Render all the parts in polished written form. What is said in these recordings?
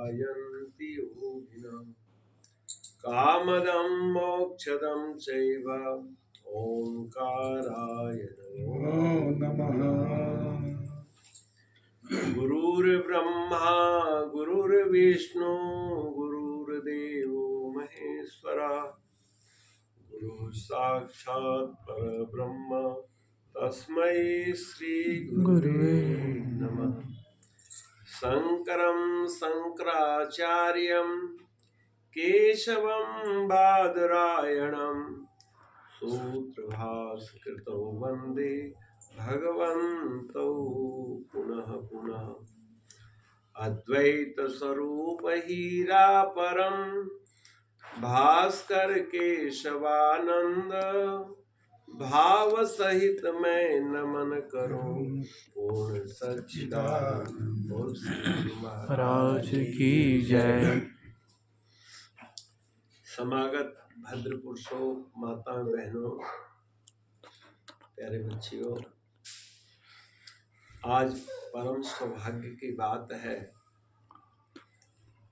ध्यायन्ति योगिनः कामदं मोक्षदं चैव ओंकाराय नमः। गुरुर्ब्रह्मा गुरुर्विष्णु गुरुर्देवो महेश्वरः गुरु साक्षात् परब्रह्म तस्मै श्री गुरुवे नमः। शंकरं शंकराचार्यं केशवं बादरायणं सूत्रभास्कृतौ वन्दे भगवन्तौ पुनः पुनः। अद्वैत स्वरूप हीरा परम भास्कर केशवानंद भाव सहित मैं नमन करूं पूर्ण सच्चिदानंद बोल श्री महाराज की जय। समागत भद्र पुरुषों, माता बहनों, प्यारे बच्चियों, आज परम सौभाग्य की बात है।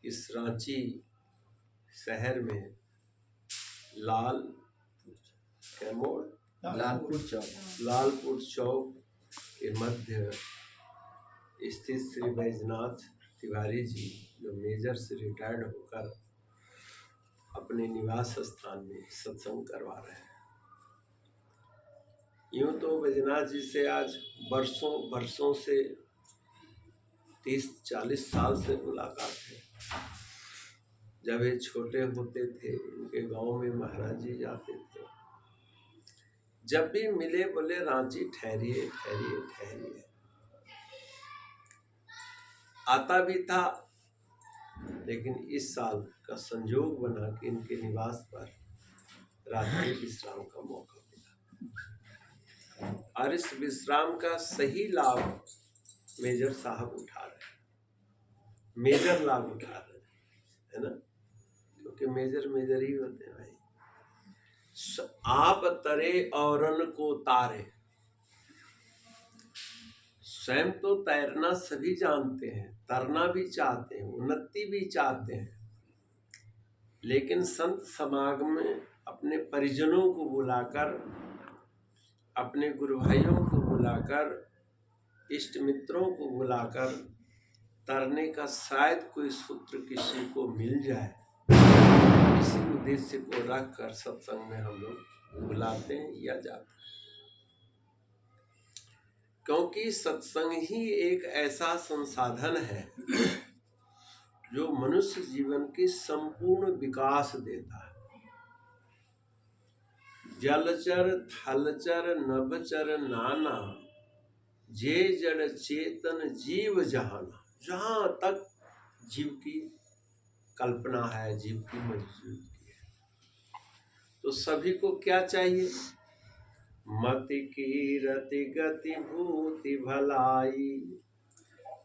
इस रांची शहर में लालपुर चौक के मध्य स्थित श्री बैजनाथ तिवारी जी, जो मेजर से रिटायर्ड होकर अपने निवास स्थान में सत्संग करवा रहे हैं। यूं तो बैजनाथ जी से आज वर्षों से 30-40 साल से मुलाकात है। जब ये छोटे होते थे, उनके गांव में महाराज जी जाते थे। जब भी मिले बोले रांची ठहरिए ठहरिए ठहरिए। आता भी था, लेकिन इस साल का संयोग बना कि इनके निवास पर रात्रि विश्राम का मौका मिला और इस विश्राम का सही लाभ मेजर साहब उठा रहे हैं। मेजर लाभ उठा रहे हैं, है ना, क्योंकि मेजर ही होते हैं भाई। आप तरे औरन को तारे। स्वयं तो तैरना सभी जानते हैं, तरना भी चाहते हैं, उन्नति भी चाहते हैं, लेकिन संत समागम में अपने परिजनों को बुलाकर, अपने गुरु भाइयों को बुलाकर, इष्ट मित्रों को बुलाकर तरने का शायद कोई सूत्र किसी को मिल जाए, इसी उद्देश्य को रखकर सत्संग में हम लोग बुलाते हैं या जाते हैं। क्योंकि सत्संग ही एक ऐसा संसाधन है जो मनुष्य जीवन की संपूर्ण विकास देता है। जलचर थलचर नभचर नाना जे जड़ चेतन जीव जहाना। जहां तक जीव की कल्पना है, जीव की मौजूदगी है, तो सभी को क्या चाहिए? मति की रति गति भूति भलाई,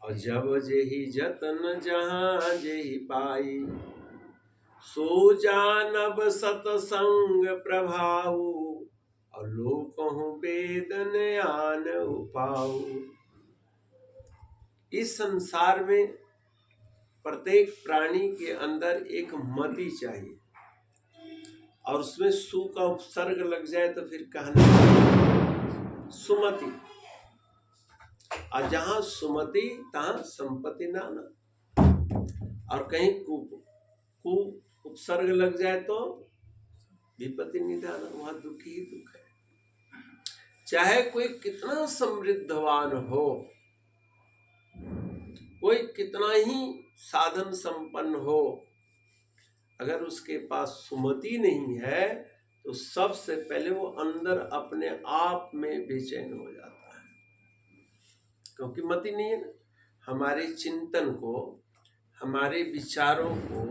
और जब जेहि जतन जहाँ जेहि पाई। सो जानब सतसंग प्रभाव, और लोकहु वेद ज्ञान उपाऊ। इस संसार में प्रत्येक प्राणी के अंदर एक मति चाहिए, और उसमें सु का उपसर्ग लग जाए तो फिर कहना सुमति, और जहां सुमति तहां संपत्ति नाना, और कहीं कु उपसर्ग लग जाए तो विपत्ति निधाना, वहां दुखी ही दुख है। चाहे कोई कितना समृद्धवान हो, कोई कितना ही साधन संपन्न हो, अगर उसके पास सुमति नहीं है तो सबसे पहले वो अंदर अपने आप में बेचैन हो जाता है, क्योंकि मति नहीं है ना। हमारे चिंतन को, हमारे विचारों को,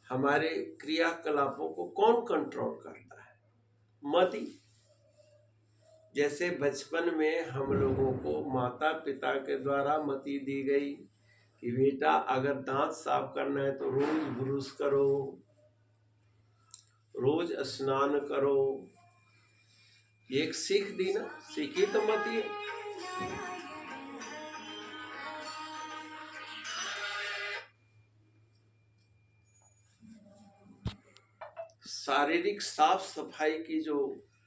हमारे क्रियाकलापों को कौन कंट्रोल करता है? मति। जैसे बचपन में हम लोगों को माता पिता के द्वारा मति दी गई कि बेटा अगर दांत साफ करना है तो रोज ब्रश करो, रोज स्नान करो, एक सीख दी ना, सीखी तो मति है। शारीरिक साफ सफाई की जो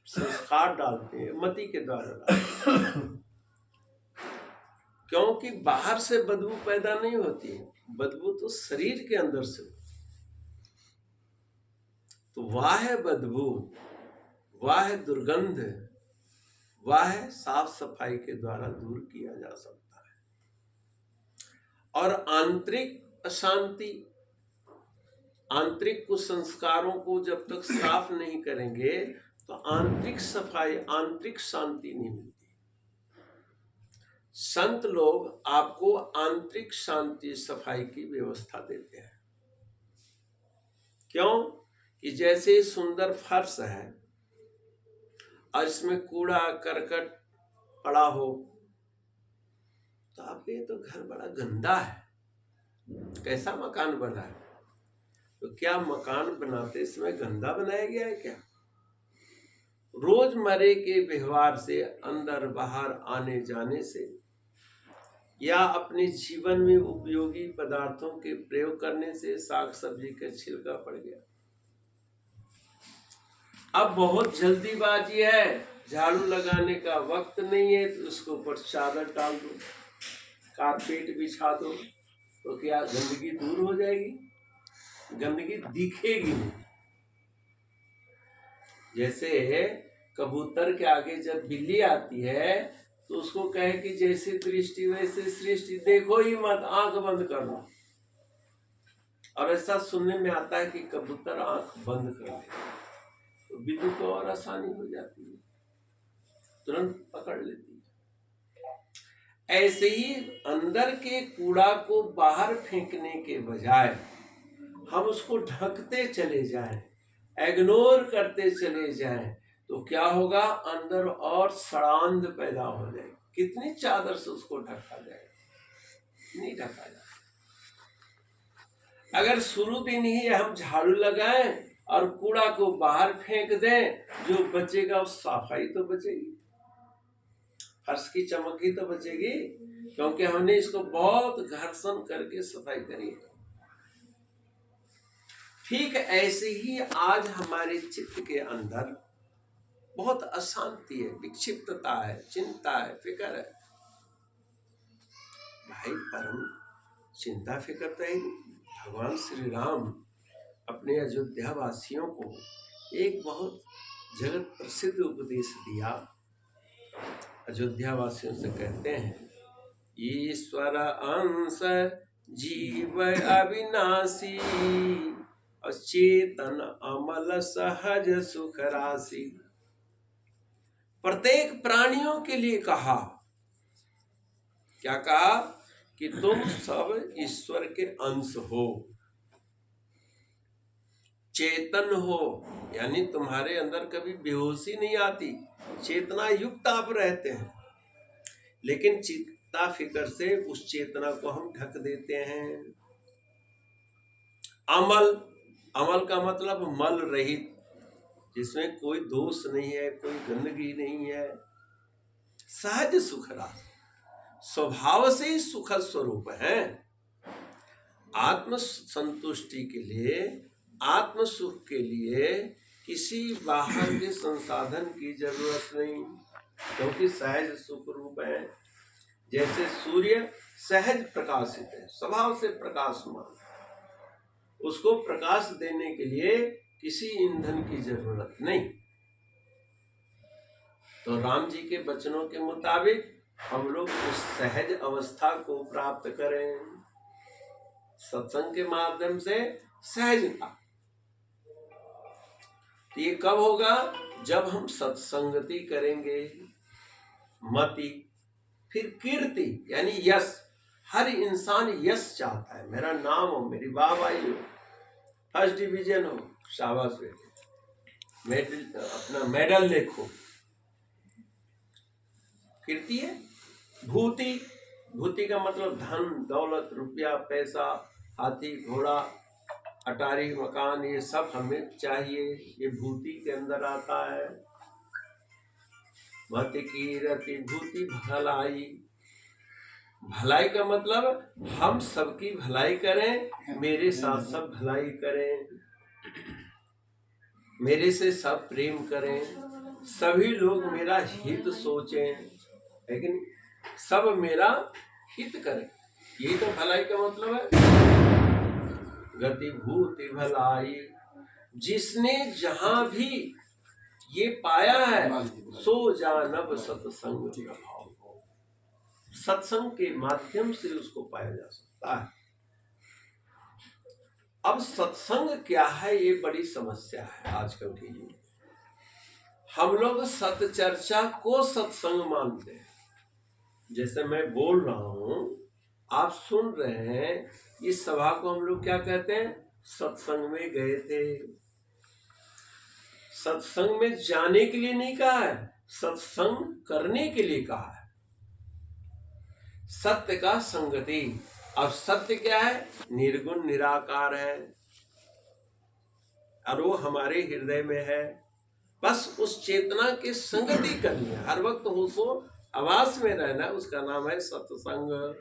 संस्कार डालते हैं मति के द्वारा डालते हैं। क्योंकि बाहर से बदबू पैदा नहीं होती है, बदबू तो शरीर के अंदर से होती है। तो वाह बदबू, वाह दुर्गंध, वाह साफ सफाई के द्वारा दूर किया जा सकता है। और आंतरिक अशांति, आंतरिक कुसंस्कारों को जब तक साफ नहीं करेंगे तो आंतरिक सफाई, आंतरिक शांति नहीं मिलती। संत लोग आपको आंतरिक शांति सफाई की व्यवस्था देते हैं। क्यों? कि जैसे सुंदर फर्श है और इसमें कूड़ा करकट पड़ा हो तो आप ये तो घर बड़ा गंदा है, कैसा मकान बना है। तो क्या मकान बनाते समय गंदा बनाया गया है क्या? रोजमर्रे के व्यवहार से, अंदर बाहर आने जाने से, या अपने जीवन में उपयोगी पदार्थों के प्रयोग करने से साग सब्जी का छिलका पड़ गया। अब बहुत जल्दीबाजी है, झाड़ू लगाने का वक्त नहीं है, तो उसके ऊपर चादर डाल दो, कारपेट बिछा दो, तो क्या गंदगी दूर हो जाएगी? गंदगी दिखेगी नहीं। जैसे कबूतर के आगे जब बिल्ली आती है तो उसको कहे कि जैसे दृष्टि वैसे सृष्टि, देखो ही मत, आंख बंद कर लो। और ऐसा सुनने में आता है कि कबूतर आंख बंद कर ले तो बिल्ली को और आसानी हो जाती है, तुरंत पकड़ लेती है। ऐसे ही अंदर के कूड़ा को बाहर फेंकने के बजाय हम उसको ढकते चले जाएं, इग्नोर करते चले जाएं, तो क्या होगा? अंदर और सड़ांध पैदा हो जाएगी। कितनी चादर से उसको ढका जाएगा? नहीं ढका जाएगा। अगर शुरू दिन ही हम झाड़ू लगाएं और कूड़ा को बाहर फेंक दें, जो बचेगा उस सफाई तो बचेगी, फर्श की चमक ही तो बचेगी, क्योंकि हमने इसको बहुत घर्षण करके सफाई करी है। ठीक ऐसे ही आज हमारे चित्त के अंदर बहुत अशांति है, विक्षिप्तता है, चिंता है, फिक्र है। भाई परम चिंता फिक्र तो है नहीं। भगवान श्री राम अपने अयोध्या वासियों को एक बहुत जगत प्रसिद्ध उपदेश दिया। अयोध्या वासियों से कहते हैं, ईश्वर अंश जीव अविनाशी, चेतन अमल सहज सुख राशि। प्रत्येक प्राणियों के लिए कहा, क्या कहा? कि तुम सब ईश्वर के अंश हो, चेतन हो, यानी तुम्हारे अंदर कभी बेहोशी नहीं आती, चेतना युक्त आप रहते हैं। लेकिन चिंता फिक्र से उस चेतना को हम ढक देते हैं। अमल, अमल का मतलब मल रहित, जिसमें कोई दोष नहीं है, कोई गंदगी नहीं है। सहज सुख राशि, स्वभाव से ही सुख स्वरूप है। आत्म संतुष्टि के लिए, आत्म सुख के लिए किसी बाहर के संसाधन की जरूरत नहीं, क्योंकि सहज सुख रूप है। जैसे सूर्य सहज प्रकाशित है, स्वभाव से प्रकाशमान, उसको प्रकाश देने के लिए किसी ईंधन की जरूरत नहीं। तो राम जी के वचनों के मुताबिक हम लोग उस सहज अवस्था को प्राप्त करें, सत्संग के माध्यम से सहजता। तो ये कब होगा? जब हम सत्संगति करेंगे, मति, फिर कीर्ति यानी यश। हर इंसान यश चाहता है, मेरा नाम हो, मेरी वाहवाही हो, फर्स्ट डिवीजन हो, शाबाश बेटे, मेडल, अपना मेडल देखो। कीर्ति है। भूति, भूति का मतलब धन दौलत, रुपया पैसा, हाथी घोड़ा, अटारी मकान, ये सब हमें चाहिए, ये भूति के अंदर आता है। मति कीरति भूति भलाई, भलाई का मतलब हम सबकी भलाई करें, मेरे साथ सब भलाई करें। मेरे से सब प्रेम करें, सभी लोग मेरा हित सोचें, लेकिन सब मेरा हित करें। यही तो भलाई का मतलब है। गति भूति भलाई, जिसने जहां भी ये पाया है सो जानब सत्संग प्रभाव। सत्संग के माध्यम से उसको पाया जा सकता है। अब सत्संग क्या है, ये बड़ी समस्या है आजकल के युग में। हम लोग सत्चर्चा को सत्संग मानते हैं। जैसे मैं बोल रहा हूं, आप सुन रहे हैं, इस सभा को हम लोग क्या कहते हैं? सत्संग में गए थे। सत्संग में जाने के लिए नहीं कहा है, सत्संग करने के लिए कहा है। सत्य का संगति। अब सत्य क्या है? निर्गुण निराकार है और वो हमारे हृदय में है। बस उस चेतना के संगति करनी है, हर वक्त होशो आवास में रहना, उसका नाम है सत्संग।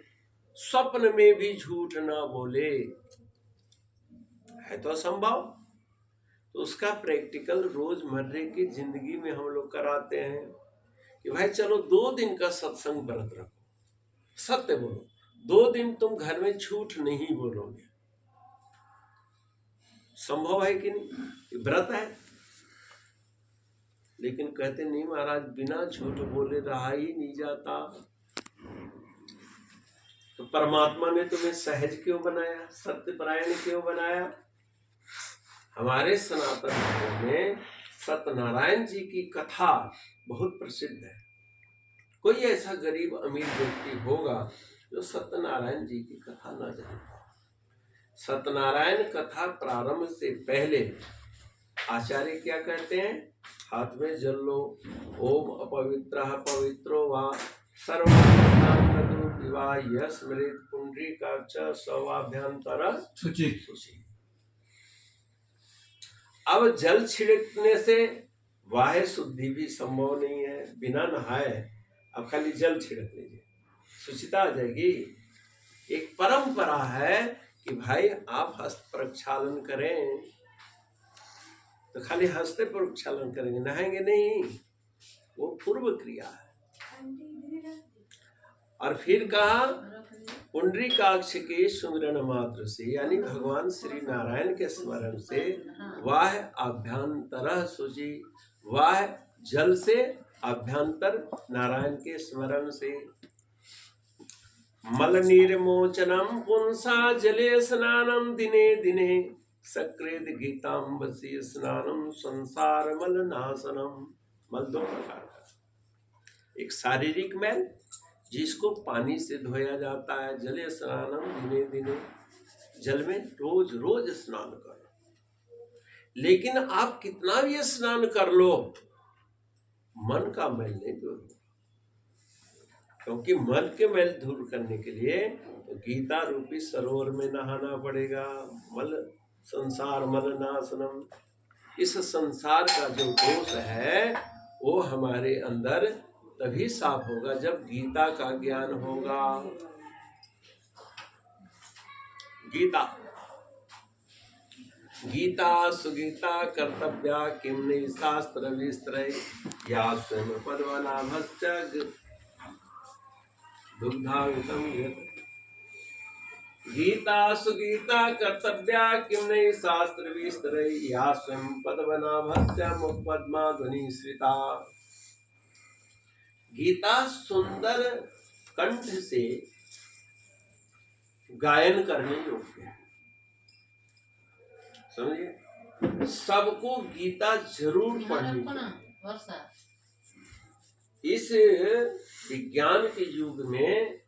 स्वप्न में भी झूठ ना बोले, है तो असंभव। तो उसका प्रैक्टिकल रोजमर्रे की जिंदगी में हम लोग कराते हैं कि भाई चलो 2 दिन का सत्संग व्रत रखो, सत्य बोलो। 2 दिन तुम घर में झूठ नहीं बोलोगे। संभव है कि नहीं? व्रत है। लेकिन कहते नहीं महाराज, बिना झूठ बोले रहा ही नहीं जाता। तो परमात्मा ने तुम्हें सहज क्यों बनाया, सत्यपरायण क्यों बनाया? हमारे सनातन धर्म में सत्यनारायण जी की कथा बहुत प्रसिद्ध है। कोई ऐसा गरीब अमीर व्यक्ति होगा जो सत्यनारायण जी की कथा न जानता। सत्यनारायण कथा प्रारंभ से पहले आचार्य क्या कहते हैं? हाथ में जल लो, ओम अपवित्रः पवित्रो वा सर्वस्नान विवाह स्मृत पुंडरीकाक्ष सवाभ्यंतर शुचि। अब जल छिड़कने से वाह शुद्धि भी संभव नहीं है, बिना नहाए अब खाली जल छिड़क लीजिए, शुचिता आ जाएगी। एक परंपरा है कि भाई आप हस्त प्रक्षालन करें, तो खाली हस्ते प्रक्षालन करेंगे, नहाएंगे नहीं, वो पूर्व क्रिया है। और फिर कहा पुंडरीकाक्ष के सुमिरन मात्र से, यानी भगवान श्री नारायण के स्मरण से, वाह अभ्यंतर शुचि, वाह जल से, अभ्यंतर नारायण के स्मरण से। मल निर्मोचनम पुंसा जले स्नानम दिने दिने, सकृत गीतांबसी स्नानम संसार मल नाशनम। मल 2 प्रकार का, एक शारीरिक मैल जिसको पानी से धोया जाता है, जले स्नानम दिने दिने, जल में रोज रोज स्नान करो। लेकिन आप कितना भी स्नान कर लो, मन का मैल नहीं दूर होगा, क्योंकि मन के मैल दूर करने के लिए तो गीता रूपी सरोवर में नहाना पड़ेगा। मल संसार मल नाशनम। इस संसार का जो दोष है वो हमारे अंदर तभी साफ होगा जब गीता का ज्ञान होगा। गीता सुगीता कर्तव्या किमने शास्त्र विस्त्रय, या स्वयं पद्मनाभस्य दुग्धावितम यत्। गीता सुगीता कर्तव्या किमने शास्त्र विस्त्रय, या स्वयं पद्मनाभस्य मुखपद्मा ध्वनि श्रिता। गीता सुंदर कंठ से गायन करने योग्य है, समझिए। सबको गीता जरूर पढ़नी चाहिए। इस विज्ञान के युग में,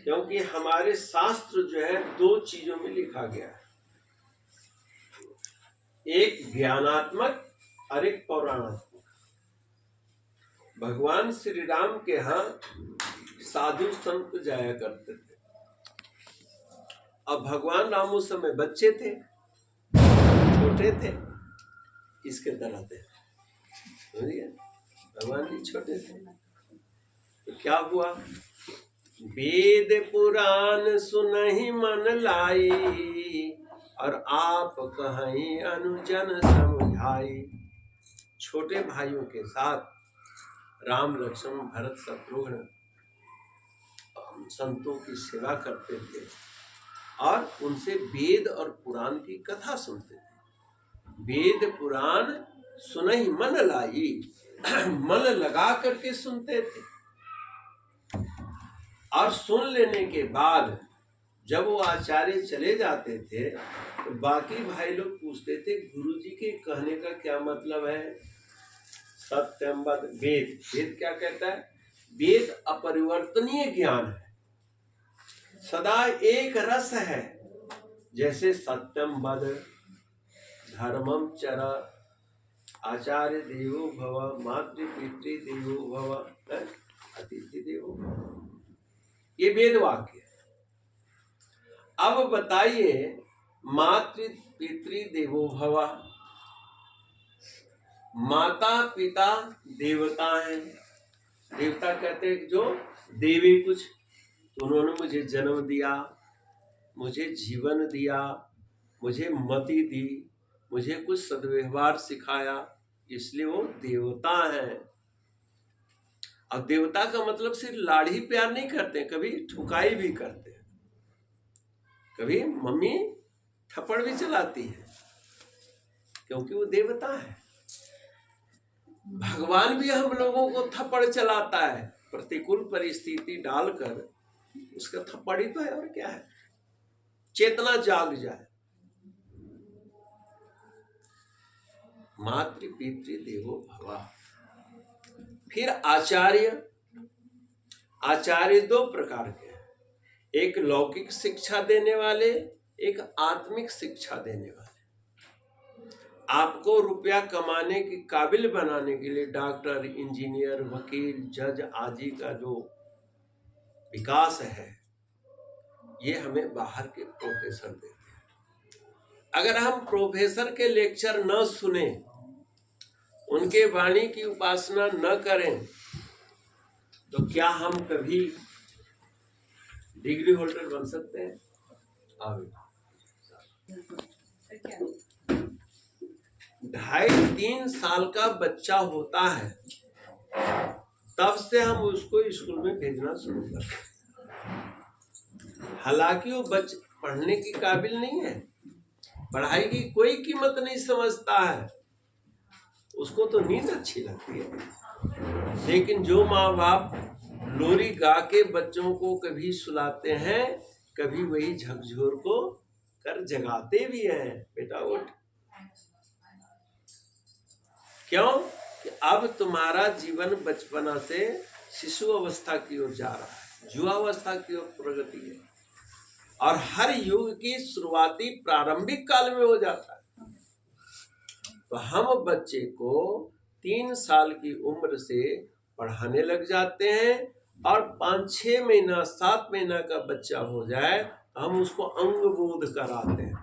क्योंकि हमारे शास्त्र जो है 2 चीजों में लिखा गया है, एक ज्ञानात्मक और एक पौराणात्मक। भगवान श्री राम के यहाँ साधु संत जाया करते थे। अब भगवान राम उस समय बच्चे थे, छोटे थे, इसके तरह थे, समझिए। भगवान जी छोटे थे, तो क्या हुआ? वेद पुराण सुनहि मन लाई, और आप कहीं अनुजन समझाई। छोटे भाइयों के साथ राम लक्ष्मण भरत शत्रुघ्न संतों की सेवा करते थे और उनसे वेद और पुराण की कथा सुनते थे। वेद पुराण सुनहि मन लाई, मन लगा करके सुनते थे। और सुन लेने के बाद जब वो आचार्य चले जाते थे तो बाकी भाई लोग पूछते थे गुरुजी के कहने का क्या मतलब है। सत्यम वद वेद, वेद क्या कहता है? वेद अपरिवर्तनीय ज्ञान है, सदा एक रस है। जैसे सत्यम वद, धर्मम चर, आचार्य देवो भव, मातृ पितृ देवो भव, अतिथि देवो भव, ये वेद वाक्य है। अब बताइए, मातृ पितृ देवो भव, माता पिता देवता हैं। देवता कहते हैं जो देवी कुछ, उन्होंने मुझे जन्म दिया, मुझे जीवन दिया, मुझे मति दी, मुझे कुछ सद्व्यवहार सिखाया, इसलिए वो देवता हैं। अब देवता का मतलब सिर्फ लाड़ी प्यार नहीं करते, कभी ठुकाई भी करते हैं, कभी मम्मी थप्पड़ भी चलाती है, क्योंकि वो देवता है। भगवान भी हम लोगों को थप्पड़ चलाता है, प्रतिकूल परिस्थिति डालकर, उसका थप्पड़ ही तो है, और क्या है, चेतना जाग जाए। मातृ पितृ देवो भव। फिर आचार्य, आचार्य दो प्रकार के हैं, एक लौकिक शिक्षा देने वाले, एक आत्मिक शिक्षा देने वाले। आपको रुपया कमाने के काबिल बनाने के लिए डॉक्टर, इंजीनियर, वकील, जज आदि का जो विकास है, ये हमें बाहर के प्रोफेसर देते हैं। अगर हम प्रोफेसर के लेक्चर न सुने, उनके वाणी की उपासना न करें, तो क्या हम कभी डिग्री होल्डर बन सकते हैं? आगे 2.5-3 साल का बच्चा होता है, तब से हम उसको स्कूल में भेजना शुरू करते हैं। हालांकि वो बच्चे पढ़ने के काबिल नहीं है, पढ़ाई की कोई कीमत नहीं समझता है, उसको तो नींद अच्छी लगती है। लेकिन जो माँ बाप लोरी गा के बच्चों को कभी सुलाते हैं, कभी वही झकझोर को कर जगाते भी हैं, बेटा उठ। क्यों? कि अब तुम्हारा जीवन बचपना से शिशु अवस्था की ओर जा रहा है, युवावस्था की ओर प्रगति है, और हर युग की शुरुआती प्रारंभिक काल में हो जाता है। तो हम बच्चे को 3 साल की उम्र से पढ़ाने लग जाते हैं, और 5-6 महीना 7 महीना का बच्चा हो जाए तो हम उसको अंग बोध कराते हैं।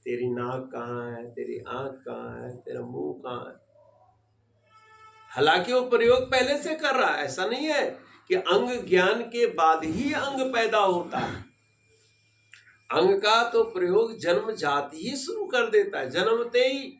तेरी नाक कहाँ है, तेरी आंख कहाँ है, तेरा मुंह कहाँ है। हालांकि वो प्रयोग पहले से कर रहा है, ऐसा नहीं है कि अंग ज्ञान के बाद ही अंग पैदा होता है। अंग का तो प्रयोग जन्म जाति ही शुरू कर देता है, जन्मते ही।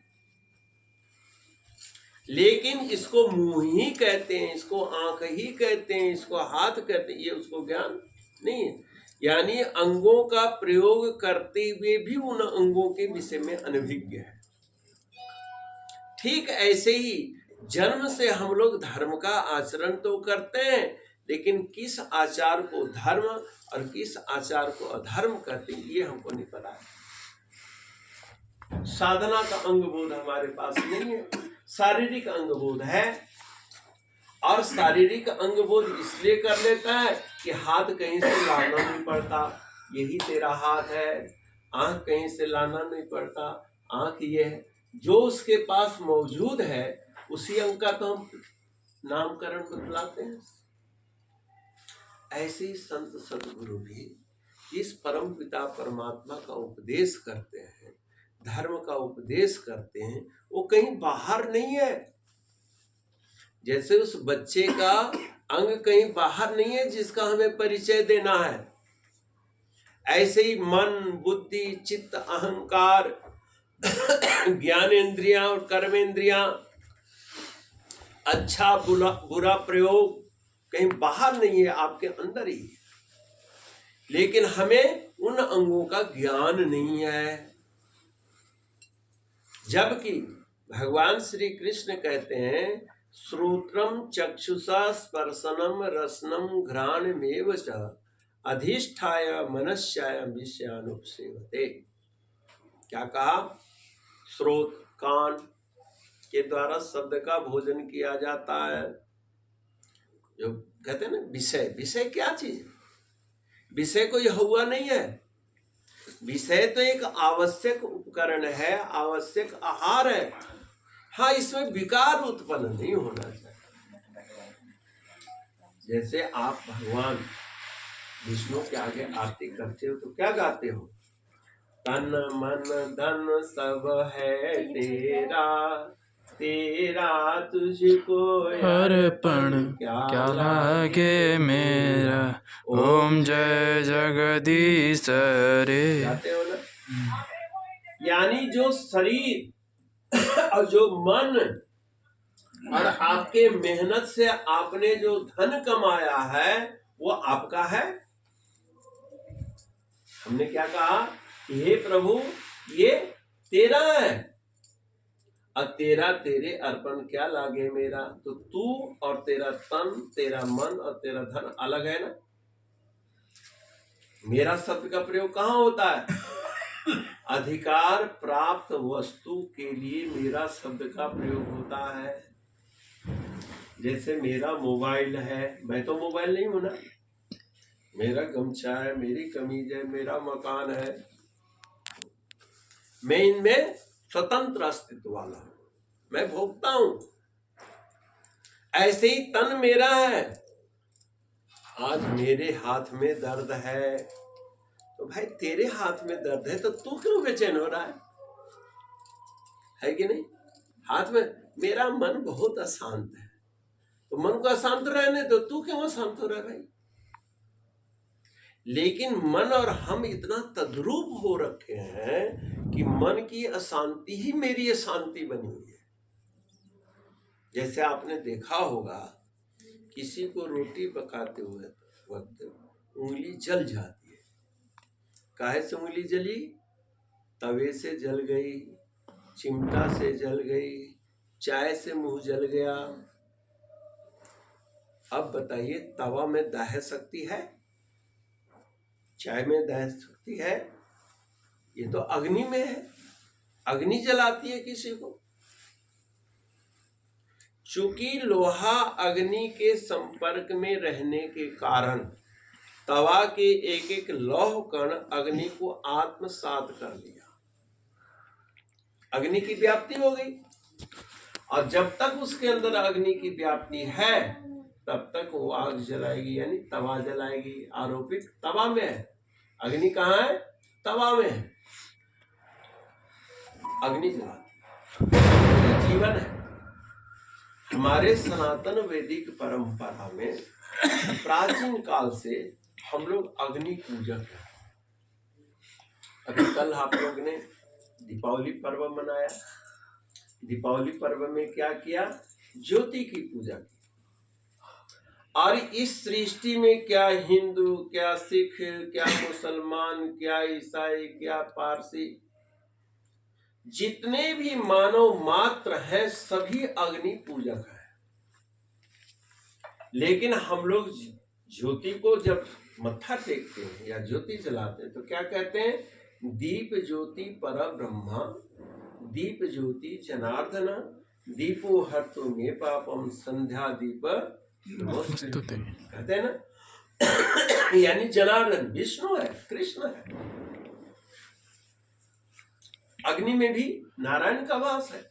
लेकिन इसको मुंह ही कहते हैं, इसको आंख ही कहते हैं, इसको हाथ कहते हैं, ये उसको ज्ञान नहीं है। यानी अंगों का प्रयोग करते हुए भी उन अंगों के विषय में अनभिज्ञ है। ठीक ऐसे ही जन्म से हम लोग धर्म का आचरण तो करते हैं, लेकिन किस आचार को धर्म और किस आचार को अधर्म करते हैं, ये हमको नहीं पता है। साधना का अंगबोध हमारे पास नहीं है, शारीरिक अंगबोध है। और शारीरिक अंगबोध इसलिए कर लेता है कि हाथ कहीं से लाना नहीं पड़ता, यही तेरा हाथ है। आंख कहीं से लाना नहीं पड़ता, आंख ये है। जो उसके पास मौजूद है उसी अंग का तो हम नामकरण बतलाते हैं। ऐसे ही संत सद्गुरु भी इस परम पिता परमात्मा का उपदेश करते हैं, धर्म का उपदेश करते हैं, वो कहीं बाहर नहीं है। जैसे उस बच्चे का अंग कहीं बाहर नहीं है जिसका हमें परिचय देना है, ऐसे ही मन, बुद्धि, चित्त, अहंकार, ज्ञानेंद्रियां और कर्मेंद्रियां, अच्छा बुरा प्रयोग कहीं बाहर नहीं है, आपके अंदर ही है। लेकिन हमें उन अंगों का ज्ञान नहीं है। जबकि भगवान श्री कृष्ण कहते हैं श्रोत्रम चक्षुषा स्पर्शनम रसनम घ्राणमेव च अधिष्ठाय मनस्याय विषयानुपसेवते। क्या कहा? श्रोत, कान के द्वारा शब्द का भोजन किया जाता है। जो कहते हैं ना विषय, विषय क्या चीज है? विषय कोई हुआ नहीं है। विषय तो एक आवश्यक उपकरण है, आवश्यक आहार है। हाँ, इसमें विकार उत्पन्न नहीं होना चाहिए। जैसे आप भगवान विष्णु के आगे आरती करते हो तो क्या गाते हो? तन मन धन सब है तेरा, तेरा तुझको अर्पण क्या लागे मेरा, ओम जय जगदीश रे। गाते हो ना? यानी जो शरीर और जो मन और आपके मेहनत से आपने जो धन कमाया है वो आपका है। हमने क्या कहा कि हे प्रभु ये तेरा है, और तेरा तेरे अर्पण क्या लागे मेरा। तो तू और तेरा तन, तेरा मन और तेरा धन अलग है ना। मेरा शब्द का प्रयोग कहाँ होता है? अधिकार प्राप्त वस्तु के लिए मेरा शब्द का प्रयोग होता है। जैसे मेरा मोबाइल है, मैं तो मोबाइल नहीं हूं ना। मेरा गमछा है, मेरी कमीज है, मेरा मकान है, मैं इनमें स्वतंत्र अस्तित्व वाला हूं, मैं भोगता हूं। ऐसे ही तन मेरा है। आज मेरे हाथ में दर्द है तो भाई तेरे हाथ में दर्द है तो तू क्यों बेचैन हो रहा है कि नहीं? हाथ में मेरा मन बहुत अशांत है तो मन को अशांत रहने दो, तू क्यों अशांत हो रहा है भाई? लेकिन मन और हम इतना तद्रूप हो रखे हैं कि मन की अशांति ही मेरी अशांति बनी हुई है। जैसे आपने देखा होगा किसी को रोटी पकाते हुए वक्त उंगली जल जाती है। काहे से उंगली जली? तवे से जल गई, चिमटा से जल गई, चाय से मुंह जल गया। अब बताइए तवा में दाह सकती है? चाय में दाह सकती है? ये तो अग्नि में है, अग्नि जलाती है किसी को। चूंकि लोहा अग्नि के संपर्क में रहने के कारण तवा के एक एक लौह कण अग्नि को आत्मसात कर लिया, अग्नि की व्याप्ति हो गई। और जब तक उसके अंदर अग्नि की व्याप्ति है तब तक वो आग जलाएगी, यानी तवा जलाएगी। आरोपित तवा में है, अग्नि कहाँ है? तवा में है, अग्नि जलाती है। जीवन है। हमारे सनातन वैदिक परंपरा में प्राचीन काल से हम लोग अग्नि पूजक हैं। अभी कल आप लोग ने दीपावली पर्व मनाया। दीपावली पर्व में क्या किया? ज्योति की पूजा की। और इस सृष्टि में क्या हिंदू, क्या सिख, क्या मुसलमान, क्या ईसाई, क्या पारसी, जितने भी मानव मात्र है सभी अग्नि पूजक है। लेकिन हम लोग ज्योति को जब मत्था टेकते हैं या ज्योति जलाते हैं तो क्या कहते हैं? दीप ज्योति पर ब्रह्मा, दीप ज्योति जनार्दन, दीपो हर्तो मे पापम संध्या दीप कहते हैं ना। यानी जनार्दन विष्णु है, कृष्ण है। अग्नि में भी नारायण का वास है।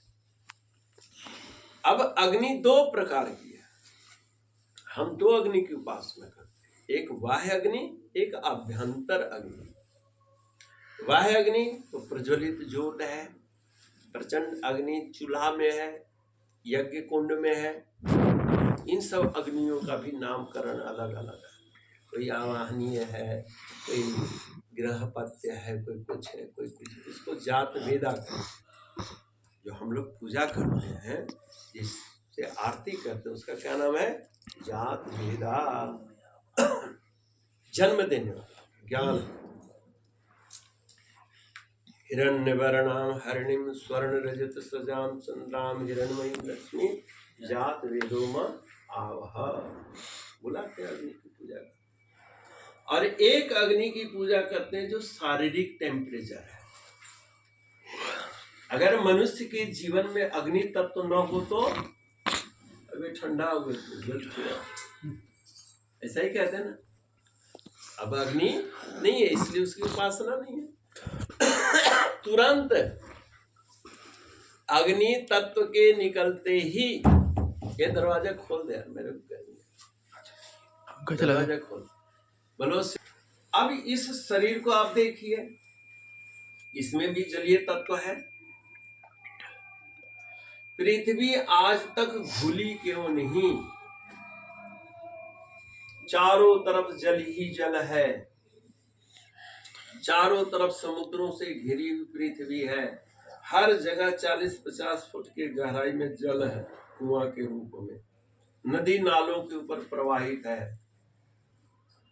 अब अग्नि दो प्रकार की है। हम दो अग्नि की उपासना करते हैं, एक बाह्य अग्नि, एक आभ्यंतर अग्नि। बाह्य अग्नि तो प्रज्वलित ज्योत है, प्रचंड अग्नि चूल्हा में है, यज्ञ कुंड में है। इन सब अग्नियों का भी नामकरण अलग अलग है। कोई आवाहनीय है, कोई गृहपत्य है, कोई कुछ है, कोई कुछ है। इसको जात भेदा कहते हैं। जो हम लोग पूजा करते हैं, जिससे आरती करते हैं, उसका क्या नाम है? जात भेदा। जन्म देने वाला ज्ञान। हिरण्यवर्णाम हरिणीम स्वर्ण रजत सजाम चंद्राम हिरण्मयीम लक्ष्मी जात वेदो मां आवह। बुलाते हैं अग्नि की पूजा करते। और एक अग्नि की पूजा करते हैं जो शारीरिक टेम्परेचर है। अगर मनुष्य के जीवन में अग्नि तत्व न हो तो अभी ठंडा हो गया, ऐसा ही कहते हैं ना। अब अग्नि नहीं है इसलिए उसकी उपासना नहीं है। तुरंत अग्नि तत्व के निकलते ही ये दरवाजा खोल दे यार, मेरे को दरवाजा खोल बोलो। अब इस शरीर को आप देखिए, इसमें भी जलीय तत्व है। पृथ्वी आज तक भूली क्यों नहीं? चारों तरफ जल ही जल है, चारों तरफ समुद्रों से घिरी हुई पृथ्वी है। हर जगह 40-50 फुट की गहराई में जल है, कुआं के रूप में। नदी नालों के ऊपर प्रवाहित है,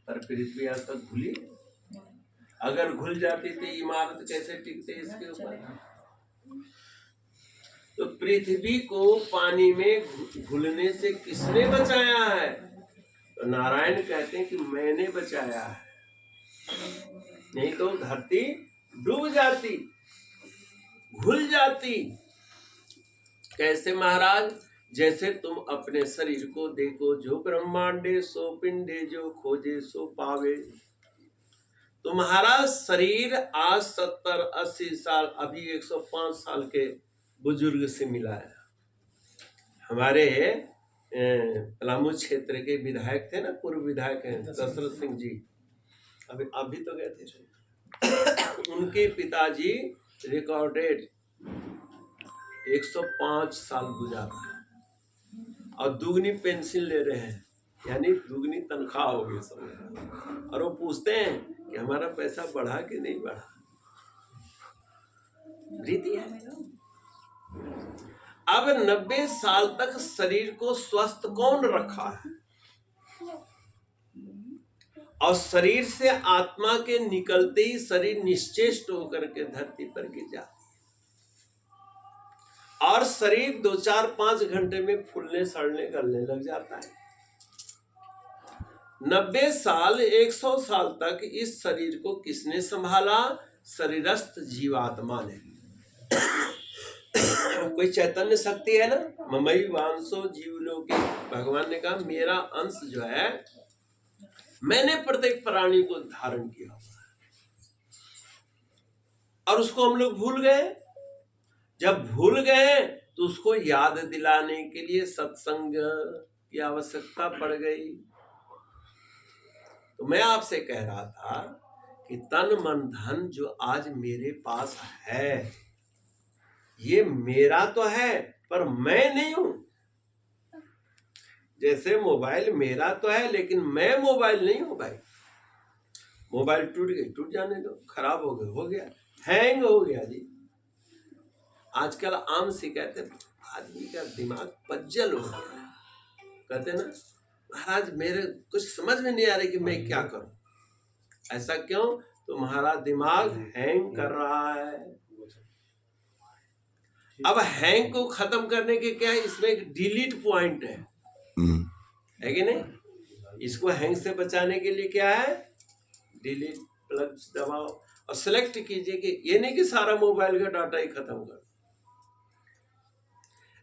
पर पृथ्वी आज तक घुली। अगर घुल जाती तो इमारत कैसे टिकते इसके ऊपर? तो पृथ्वी को पानी में घुलने से किसने बचाया है? तो नारायण कहते हैं कि मैंने बचाया है, नहीं तो धरती डूब जाती, घुल जाती। कैसे महाराज? जैसे तुम अपने शरीर को देखो, जो ब्रह्मांडे सो पिंडे, जो खोजे सो पावे। तुम्हारा शरीर आज 70-80 साल, अभी 105 साल के बुजुर्ग से मिला है। हमारे पलामू क्षेत्र के विधायक थे ना, पूर्व विधायक हैं दशरथ सिंह जी, अभी तो गए थे। उनके पिताजी रिकॉर्डेड 105 साल गुजारा और दुगनी पेंशन ले रहे हैं, यानी दुगनी तनख्वाह हो गई सब। और वो पूछते हैं कि हमारा पैसा बढ़ा कि नहीं बढ़ा। रीति है। अब 90 साल तक शरीर को स्वस्थ कौन रखा है? और शरीर से आत्मा के निकलते ही शरीर निश्चेष्ट होकर के धरती पर गिर जाता, और शरीर 2-4-5 घंटे में फूलने सड़ने गलने लग जाता है। 90 साल 100 साल तक इस शरीर को किसने संभाला? शरीरस्थ जीवात्मा ने। कोई चैतन्य शक्ति है ना, ममई वांसो जीवलोके। भगवान ने कहा मेरा अंश जो है, मैंने प्रत्येक प्राणी को धारण किया, और उसको हम लोग भूल गए। जब भूल गए तो उसको याद दिलाने के लिए सत्संग की आवश्यकता पड़ गई। तो मैं आपसे कह रहा था कि तन मन धन जो आज मेरे पास है, ये मेरा तो है, पर मैं नहीं हूं। जैसे मोबाइल मेरा तो है, लेकिन मैं मोबाइल नहीं हूं भाई। मोबाइल टूट गई, टूट जाने दो, खराब हो गया, हो गया, हैंग हो गया जी। आजकल आम शिकायत है, आदमी का दिमाग पज्जल हो गया। कहते ना महाराज मेरे कुछ समझ में नहीं आ रही कि मैं क्या करूं। ऐसा क्यों? तुम्हारा दिमाग हैंग कर रहा है। अब हैंग को खत्म करने के क्या है, इसमें एक डिलीट पॉइंट है कि नहीं? इसको हैंग से बचाने के लिए क्या है? डिलीट प्लग दबाओ और सिलेक्ट कीजिए कि ये नहीं कि सारा मोबाइल का डाटा ही खत्म कर।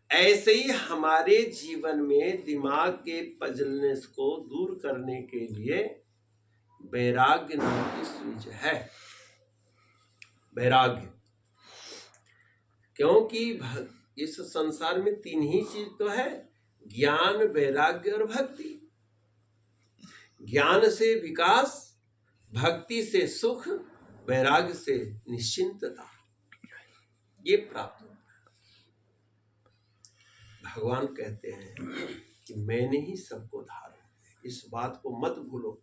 ऐसे ही हमारे जीवन में दिमाग के पजलनेस को दूर करने के लिए वैराग्य नाम की चीज है। वैराग्य, क्योंकि इस संसार में 3 ही चीज तो है, ज्ञान, वैराग्य और भक्ति। ज्ञान से विकास, भक्ति से सुख, वैराग्य से निश्चिंतता, ये प्राप्त होता है। भगवान कहते हैं कि मैंने ही सबको धारण, इस बात को मत भूलो।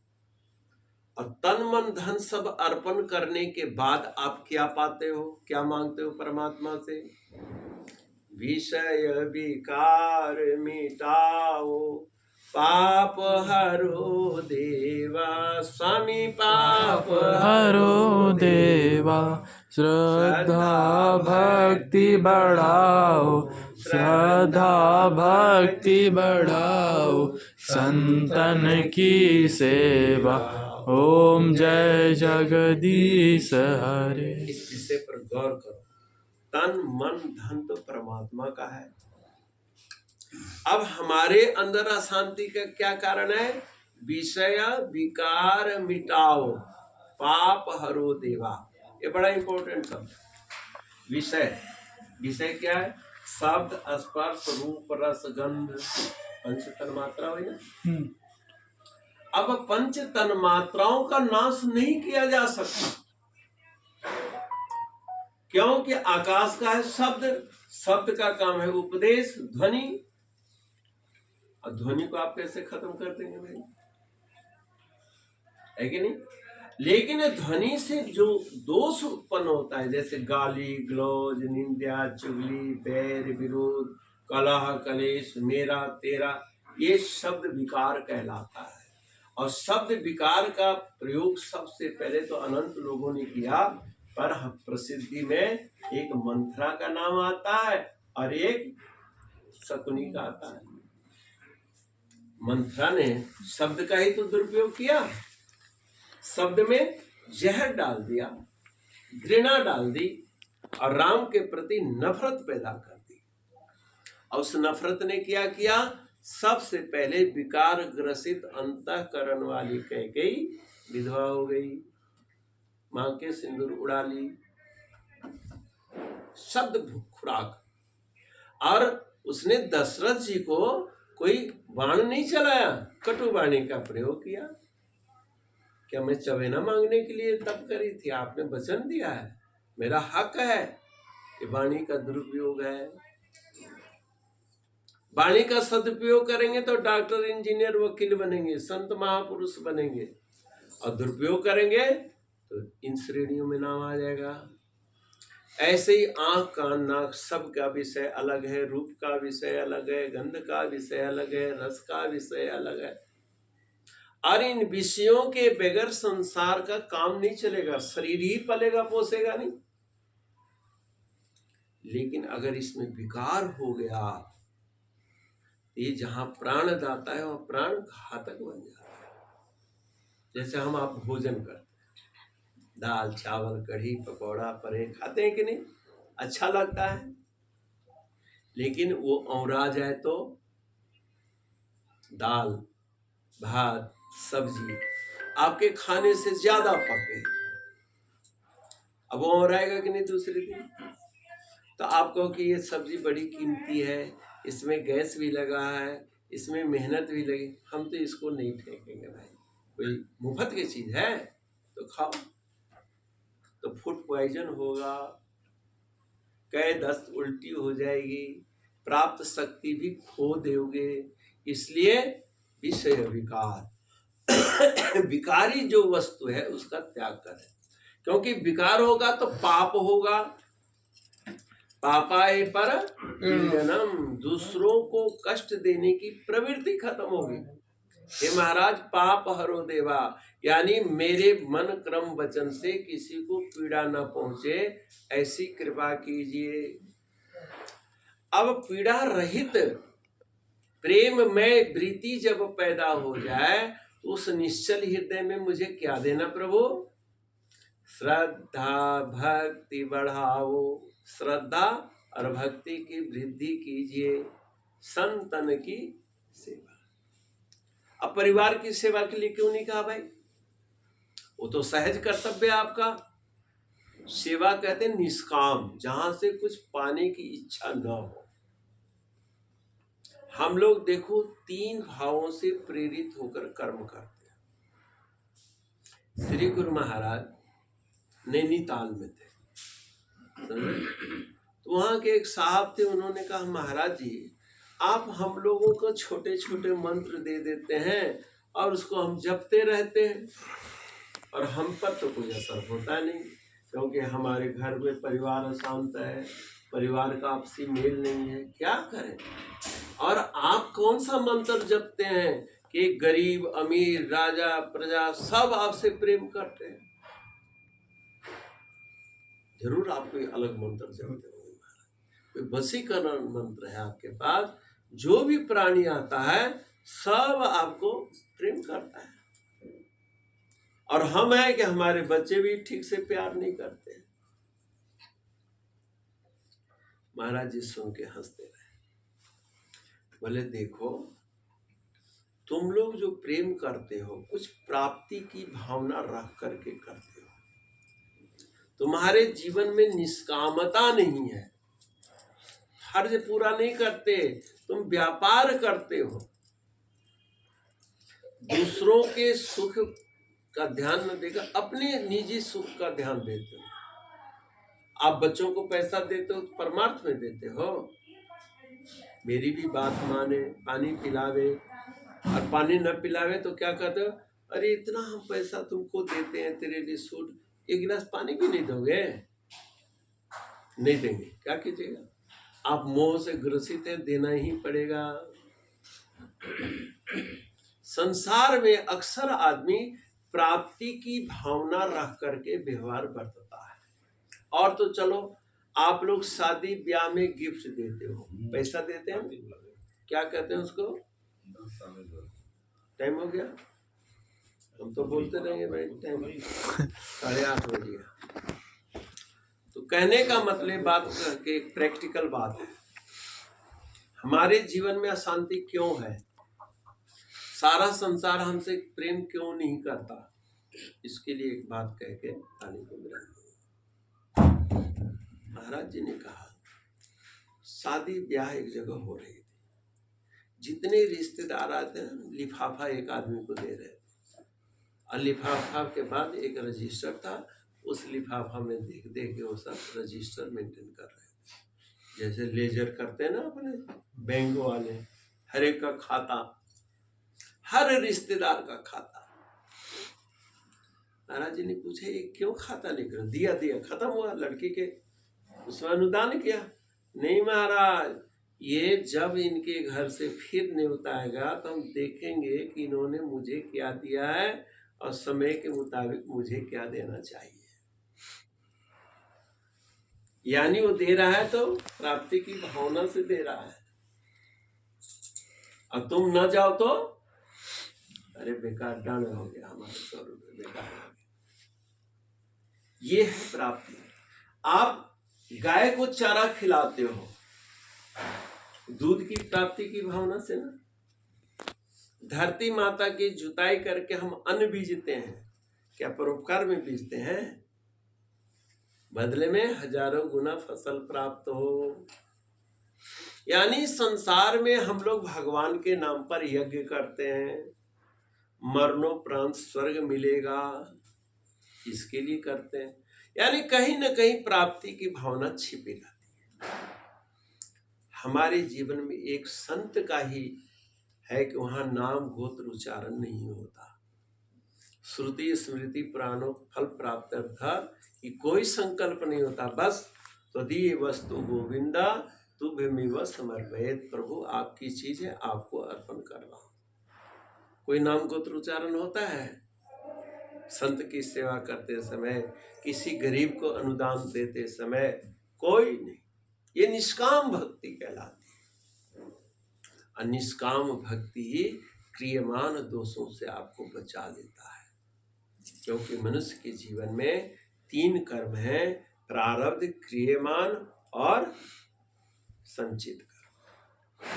और तन मन धन सब अर्पण करने के बाद आप क्या पाते हो, क्या मांगते हो परमात्मा से? विषय विकार मिटाओ पाप हरो देवा, स्वामी पाप हरो देवा, श्रद्धा भक्ति बढ़ाओ, श्रद्धा भक्ति बढ़ाओ, संतन की सेवा। ओम जय जगदीश हरे। इस विषय पर गौर करो। तन मन धन तो परमात्मा का है। अब हमारे अंदर अशांति का क्या कारण है? विषय विकार मिटाओ पाप हरो देवा। ये बड़ा इंपॉर्टेंट शब्द है। विषय, विषय क्या है? शब्द, स्पर्श, रूप, रस, गंध, पंच तन्मात्रा हुई ना। अब पंच तन्मात्राओं का नाश नहीं किया जा सकता, क्योंकि आकाश का है शब्द, शब्द का काम है उपदेश, ध्वनि, और ध्वनि को आप कैसे खत्म कर देंगे भाई? है कि नहीं? लेकिन ध्वनि से जो दोष उत्पन्न होता है, जैसे गाली गलौज, निंदा, चुगली, बैर, विरोध, कलह, कलेश, मेरा तेरा, ये शब्द विकार कहलाता है। और शब्द विकार का प्रयोग सबसे पहले तो अनंत लोगों ने किया, पर प्रसिद्धि में एक मंथरा का नाम आता है और एक शकुनी का आता है। मंथरा ने शब्द का ही तो दुरुपयोग किया, शब्द में जहर डाल दिया, घृणा डाल दी और राम के प्रति नफरत पैदा कर दी। और उस नफरत ने क्या किया? सबसे पहले विकार ग्रसित अंतःकरण वाली कैकेयी विधवा हो गई, मां के सिंदूर उड़ा ली, शब्द खुराक। और उसने दशरथ जी को कोई बाण नहीं चलाया, कटु वाणी का प्रयोग किया। क्या मैं चवेना मांगने के लिए तप करी थी? आपने वचन दिया है, मेरा हक है। ये वाणी का दुरुपयोग है। वाणी का सदुपयोग करेंगे तो डॉक्टर, इंजीनियर, वकील बनेंगे, संत महापुरुष बनेंगे, और दुरुपयोग करेंगे तो इन श्रेणियों में नाम आ जाएगा। ऐसे ही आंख, कान, नाक सब का विषय अलग है, रूप का विषय अलग है, गंध का विषय अलग है, रस का विषय अलग है। और इन विषयों के बगैर संसार का काम नहीं चलेगा, शरीर ही पलेगा पोसेगा नहीं। लेकिन अगर इसमें विकार हो गया, ये जहां प्राण दाता है वह प्राण घातक बन जाता है। जैसे हम आप भोजन करते हैं, दाल चावल कढ़ी पकौड़ा परे खाते हैं कि नहीं? अच्छा लगता है, लेकिन वो औरा जाए तो दाल भात सब्जी आपके खाने से ज्यादा पक गई, अब वो औराएगा कि नहीं दूसरे दिन? तो आप कहो कि ये सब्जी बड़ी कीमती है, इसमें गैस भी लगा है, इसमें मेहनत भी लगी, हम तो इसको नहीं फेंकेंगे भाई, कोई मुफ्त की चीज है तो खाओ। तो फूड पॉइजन होगा, कै दस्त उल्टी हो जाएगी, प्राप्त शक्ति भी खो दोगे। इसलिए विषय विकार विकारी जो वस्तु है उसका त्याग करें, क्योंकि विकार होगा तो पाप होगा। पापाय पर पीड़नम, दूसरों को कष्ट देने की प्रवृत्ति खत्म होगी। हे महाराज, पाप हरो देवा, यानी मेरे मन क्रम वचन से किसी को पीड़ा न पहुंचे, ऐसी कृपा कीजिए। अब पीड़ा रहित प्रेम में वृत्ति जब पैदा हो जाए तो उस निश्चल हृदय में मुझे क्या देना प्रभु? श्रद्धा भक्ति बढ़ाओ, श्रद्धा और भक्ति की वृद्धि कीजिए, संतन की सेवा। अब परिवार की सेवा के लिए क्यों नहीं कहा भाई? वो तो सहज कर्तव्य है आपका। सेवा कहते हैं निष्काम, जहां से कुछ पाने की इच्छा न हो। हम लोग देखो 3 भावों से प्रेरित होकर कर्म करते हैं। श्री गुरु महाराज नैनीताल में थे, तो वहां के एक साहब थे, उन्होंने कहा महाराज जी आप हम लोगों को छोटे छोटे मंत्र दे देते हैं और उसको हम जपते रहते हैं, और हम पर तो कोई असर होता नहीं, क्योंकि हमारे घर में परिवार अशांत है, परिवार का आपसी मेल नहीं है, क्या करें। और आप कौन सा मंत्र जपते हैं कि गरीब अमीर राजा प्रजा सब आपसे प्रेम करते हैं? जरूर आप कोई अलग मंत्र जपते होंगे, कोई वशीकरण मंत्र है आपके पास। जो भी प्राणी आता है सब आपको प्रेम करता है, और हम है कि हमारे बच्चे भी ठीक से प्यार नहीं करते। महाराज जी सुन के हंसते रहे, बोले देखो तुम लोग जो प्रेम करते हो कुछ प्राप्ति की भावना रख करके करते हो, तुम्हारे जीवन में निष्कामता नहीं है, फर्ज पूरा नहीं करते, तुम व्यापार करते हो, दूसरों के सुख का ध्यान न देकर अपने निजी सुख का ध्यान देते हो। आप बच्चों को पैसा देते हो तो परमार्थ में देते हो, मेरी भी बात माने, पानी पिलावे, और पानी न पिलावे तो क्या कहते हो, अरे इतना हम पैसा तुमको देते हैं तेरे लिए सूट, एक गिलास पानी भी नहीं दोगे? नहीं देंगे, क्या कीजिएगा, आप मोह से ग्रसित हैं, देना ही पड़ेगा। संसार में अक्सर आदमी प्राप्ति की भावना रख करके व्यवहार बरतता है। और तो चलो आप लोग शादी ब्याह में गिफ्ट देते हो, पैसा देते हैं, क्या कहते हैं उसको, टाइम हो गया, हम तो बोलते रहेंगे भाई टाइम 8:30 हो गया। तो कहने का मतलब बात के प्रैक्टिकल बात है, हमारे जीवन में अशांति क्यों है, सारा संसार हमसे प्रेम क्यों नहीं करता, इसके लिए एक बात कह के आने को मिला। महाराज जी ने कहा शादी ब्याह एक जगह हो रही थी, जितने रिश्तेदार आते हैं लिफाफा एक आदमी को दे रहे थे, और लिफाफा के बाद एक रजिस्टर था, उस लिफाफा में देख देख के वो सब रजिस्टर मेंटेन कर रहे थे, जैसे लेजर करते हैं ना अपने बैंक वाले, हर एक का खाता, हर रिश्तेदार का खाता। महाराज जी ने पूछा ये क्यों खाता लिख रहे, दिया दिया खत्म हुआ, लड़की के उसमें अनुदान किया? नहीं महाराज, ये जब इनके घर से फिर न्योता आएगा तो हम देखेंगे कि इन्होंने मुझे क्या दिया है और समय के मुताबिक मुझे क्या देना चाहिए। यानी वो दे रहा है तो प्राप्ति की भावना से दे रहा है, और तुम न जाओ तो अरे बेकार, डन हो गया हमारे 100 रुपये बेकार हो गया। ये है प्राप्ति। आप गाय को चारा खिलाते हो दूध की प्राप्ति की भावना से ना, धरती माता की जुताई करके हम अन्न बीजते हैं, क्या परोपकार में बीजते हैं? बदले में हजारों गुना फसल प्राप्त हो। यानी संसार में हम लोग भगवान के नाम पर यज्ञ करते हैं, मरणोपरांत स्वर्ग मिलेगा इसके लिए करते हैं, यानी कहीं न कहीं प्राप्ति की भावना छिपी रहती है। हमारे जीवन में एक संत का ही है कि वहां नाम गोत्र उच्चारण नहीं होता, श्रुति स्मृति पुराणों फल प्राप्त था कि कोई संकल्प नहीं होता, बस त्वदीय वस्तु गोविंदा तुभ्यमेव समर्पयेत्, प्रभु आपकी चीज है, आपको अर्पण कर रहा हूं। कोई नाम गोत्र उच्चारण होता है? संत की सेवा करते समय, किसी गरीब को अनुदान देते समय कोई नहीं, ये निष्काम भक्ति कहलाती है। और निष्काम भक्ति ही क्रियमान दोषों से आपको बचा लेता है, क्योंकि मनुष्य के जीवन में 3 कर्म हैं, प्रारब्ध, क्रियमान और संचित कर्म।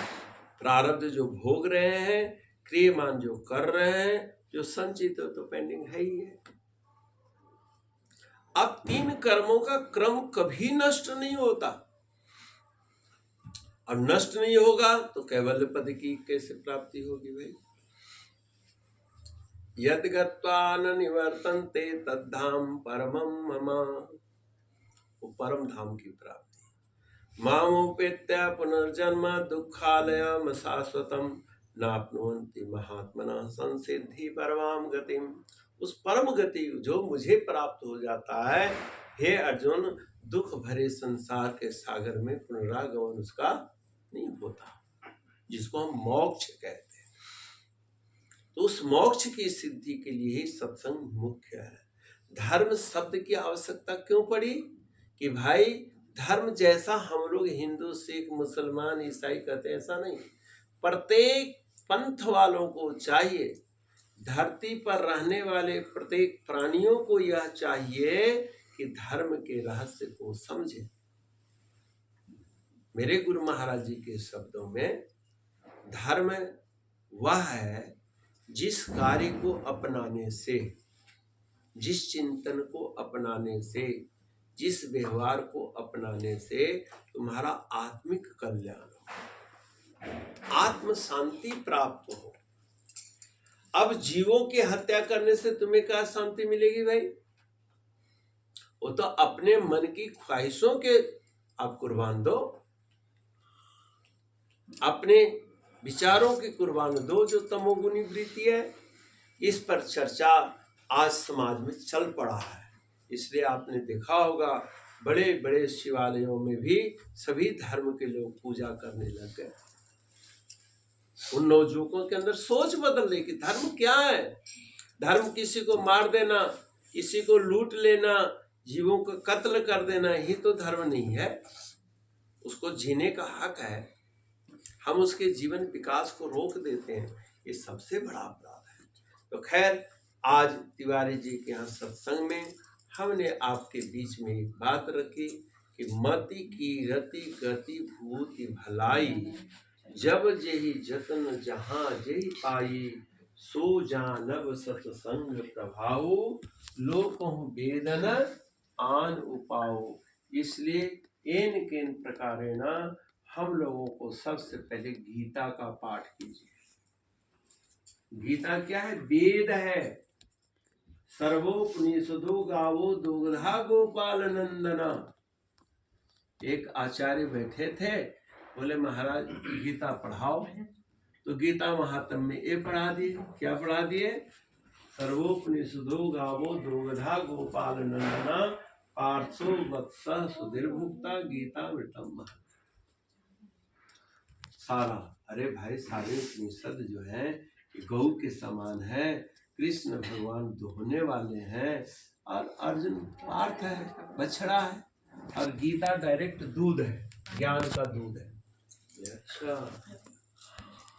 प्रारब्ध जो भोग रहे हैं, क्रियमान जो कर रहे हैं, जो संचित हो तो पेंडिंग है ही है। अब 3 कर्मों का क्रम कभी नष्ट नहीं होता, और नष्ट नहीं होगा तो कैवल्य पद की कैसे प्राप्ति होगी भाई? यद् गत्वा न निवर्तन्ते तद्धाम परमं मम, वो परम धाम की प्राप्ति। मामुपेत्य पुनर्जन्म दुःखालयम शाश्वतम नाप्नुवन्ति महात्मनः संसिद्धि परमां गतिम्। उस परम गति जो मुझे प्राप्त हो जाता है, हे अर्जुन, दुख भरे संसार के सागर में पुनरागमन उसका नहीं होता, जिसको हम मोक्ष कहते हैं। तो उस मोक्ष की सिद्धि के लिए ही सत्संग मुख्य है। धर्म शब्द की आवश्यकता क्यों पड़ी? कि भाई धर्म जैसा हम लोग हिंदू, सिख, मुसलमान, ईसाई कहते हैं, ऐसा नहीं। प्रत्येक पंथ वालों को चाहिए, धरती पर रहने वाले प्रत्येक प्राणियों को यह चाहिए कि धर्म के रहस्य को समझे। मेरे गुरु महाराज जी के शब्दों में धर्म वह है जिस कार्य को अपनाने से, जिस चिंतन को अपनाने से, जिस व्यवहार को अपनाने से तुम्हारा आत्मिक कल्याण हो, आत्म शांति प्राप्त हो। अब जीवों की हत्या करने से तुम्हें क्या शांति मिलेगी भाई? वो तो अपने मन की ख्वाहिशों के आप कुर्बान दो, अपने विचारों की कुर्बान दो, जो तमोगुनी वृत्ति है। इस पर चर्चा आज समाज में चल पड़ा है। इसलिए आपने देखा होगा बड़े बड़े शिवालयों में भी सभी धर्म के लोग पूजा करने लग गए। उन नवजुवकों के अंदर सोच बदल रही कि धर्म क्या है। धर्म किसी को मार देना, किसी को लूट लेना, जीवों को कत्ल कर देना ही तो धर्म नहीं है। उसको जीने का हक है, हम उसके जीवन विकास को रोक देते हैं, ये सबसे बड़ा अपराध है। तो खैर, आज तिवारी जी के यहाँ सत्संग में हमने आपके बीच में एक बात रखी कि मति की रति गति भूति भलाई, जब जेहि जतन जहाँ जेहि पाई, सो जानब सत्संग प्रभाऊ, लोकहु वेदन आन उपाऊ। इसलिए इन किन प्रकारेण हम लोगों को सबसे पहले गीता का पाठ कीजिए। गीता क्या है? वेद है। सर्वोपनिषदो गावो दुग्धा गोपाल नंदना। एक आचार्य बैठे थे, बोले महाराज गीता पढ़ाओ। तो गीता महात्म में ये पढ़ा दिए। क्या पढ़ा दिए? सर्वोपनिषदो गावो दुग्धा गोपाल नंदना, पार्थो वत्सः सुधीर भुक्ता, गीता मृतम। सारा, अरे भाई सारे उपनिषद जो है गौ के समान है, कृष्ण भगवान दोहने वाले हैं, और अर्जुन पार्थ है, बछड़ा है, और गीता डायरेक्ट दूध है, ज्ञान का दूध है। अच्छा,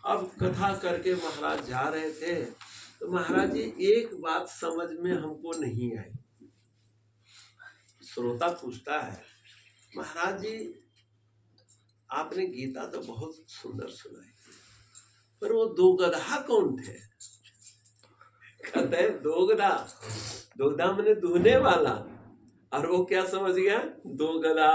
अब कथा करके महाराज जा रहे थे, तो महाराज जी एक बात समझ में हमको नहीं आई। श्रोता पूछता है, महाराज जी आपने गीता तो बहुत सुंदर सुनाई, पर वो दो गधा कौन थे? कहते हैं दो गधा, दो गधा मैंने दुहने वाला, और वो क्या समझ गया? दो गधा।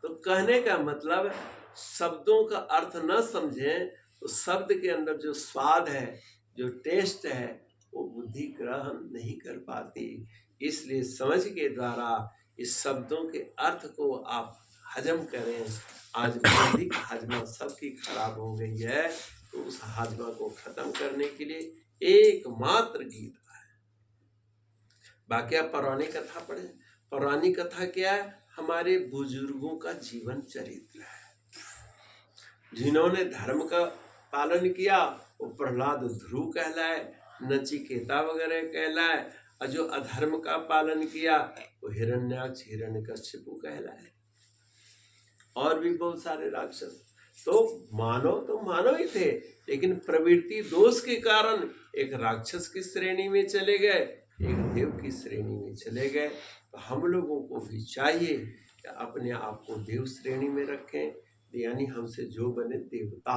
तो कहने का मतलब शब्दों का अर्थ न समझें तो शब्द के अंदर जो स्वाद है, जो टेस्ट है, वो बुद्धि ग्रहण नहीं कर पाती। इसलिए समझ के द्वारा इस शब्दों के अर्थ को आप हजम करें। आज बौद्धिक हाजमा सबकी खराब हो गई है, तो उस हाजमा को खत्म करने के लिए एकमात्र गीता है। बाकी आप पौराणिक कथा पढ़े। पौराणिक कथा क्या है? हमारे बुजुर्गों का जीवन चरित्र है। जिन्होंने धर्म का पालन किया वो प्रहलाद ध्रुव कहलाए, नचिकेता वगैरह कहलाए, और जो अधर्म का पालन किया वो हिरण्याक्ष हिरण्यकश्यपु कहलाए, और भी बहुत सारे राक्षस। तो मानव ही थे, लेकिन प्रवृत्ति दोष के कारण एक राक्षस की श्रेणी में चले गए, एक देव की श्रेणी में चले गए। तो हम लोगों को भी चाहिए कि अपने आप को देव श्रेणी में रखें, यानी हमसे जो बने देवता।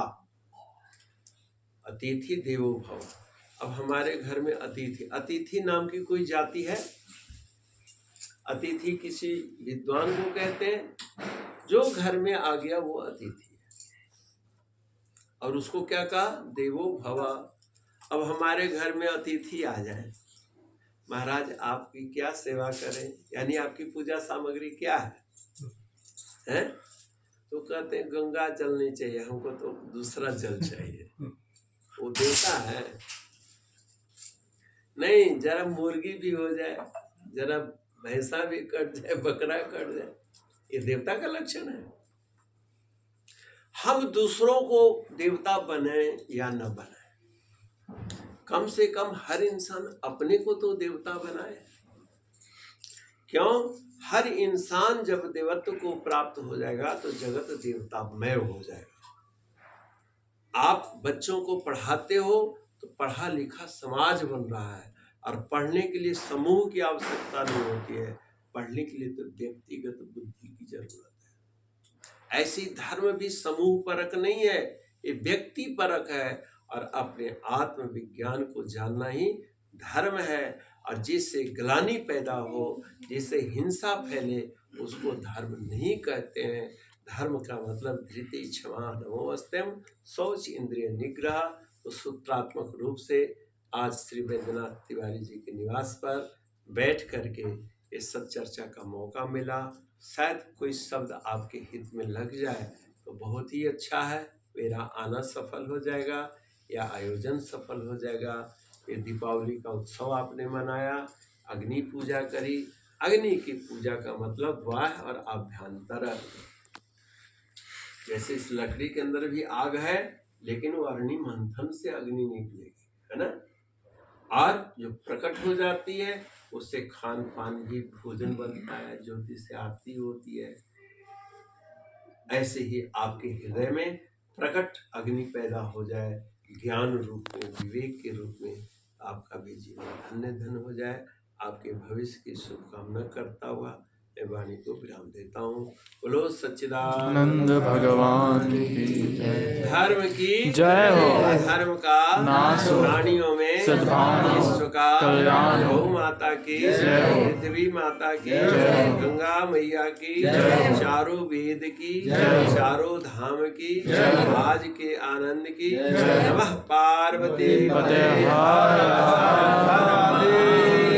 अतिथि देवो भव। अब हमारे घर में अतिथि नाम की कोई जाति है? अतिथि किसी विद्वान को कहते हैं, जो घर में आ गया वो अतिथि है, और उसको क्या कहा? देवो भव। अब हमारे घर में अतिथि आ जाए, महाराज आपकी क्या सेवा करें, यानी आपकी पूजा सामग्री क्या है? तो कहते हैं गंगा जल नहीं चाहिए हमको, तो दूसरा जल चाहिए। वो देवता है? नहीं, जरा मुर्गी भी हो जाए, जरा भैंसा भी कट जाए, बकरा कट जाए, ये देवता का लक्षण है। हम दूसरों को देवता बने या न बने, कम से कम हर इंसान अपने को तो देवता बनाए। क्यों? हर इंसान जब देवत्व को प्राप्त हो जाएगा तो जगत देवतामय हो जाएगा। आप बच्चों को पढ़ाते हो तो पढ़ा लिखा समाज बन रहा है, और पढ़ने के लिए समूह की आवश्यकता नहीं होती है, पढ़ने के लिए तो व्यक्तिगत बुद्धि की जरूरत है। ऐसी धर्म भी समूह परक नहीं है, ये व्यक्ति परक है, और अपने आत्म विज्ञान को जानना ही धर्म है। और जिससे ग्लानि पैदा हो, जिससे हिंसा फैले, उसको धर्म नहीं कहते हैं। धर्म का मतलब धृति क्षमा नमोस्तम, शौच इंद्रिय निग्रह। तो सूत्रात्मक रूप से आज श्री वैद्यनाथ तिवारी जी के निवास पर बैठ करके ये सब चर्चा का मौका मिला। शायद कोई शब्द आपके हित में लग जाए तो बहुत ही अच्छा है। मेरा आना सफल हो जाएगा या आयोजन सफल हो जाएगा। ये दीपावली का उत्सव आपने मनाया, अग्नि पूजा करी। अग्नि की पूजा का मतलब वाह और आभ्यंतर। जैसे इस लकड़ी के अंदर भी आग है, लेकिन वो अग्नि मंथन से अग्नि निकलेगी, है ना। और जो प्रकट हो जाती है उससे खान पान भी भोजन बनता है, ज्योति से आरती होती है। ऐसे ही आपके हृदय में प्रकट अग्नि पैदा हो जाए, ज्ञान रूप में, विवेक के रूप में, आपका भी जीवन धन्य धन्य हो जाए। आपके भविष्य की शुभकामना करता हुआ मैं वाणी को विराम देता हूँ। बोलो सच्चिदानंद भगवान की जय। धर्म की जय हो। धर्म का नाश हो। प्राणियों में सद्भावना हो। विश्व का कल्याण हो। गौ माता की जय हो। पृथ्वी माता की जय हो। गंगा मैया की जय हो। चारों वेद की जय हो। चारों धाम की जय हो। आज के आनंद की जय हो। नमः पार्वती पते हर हर महादेव।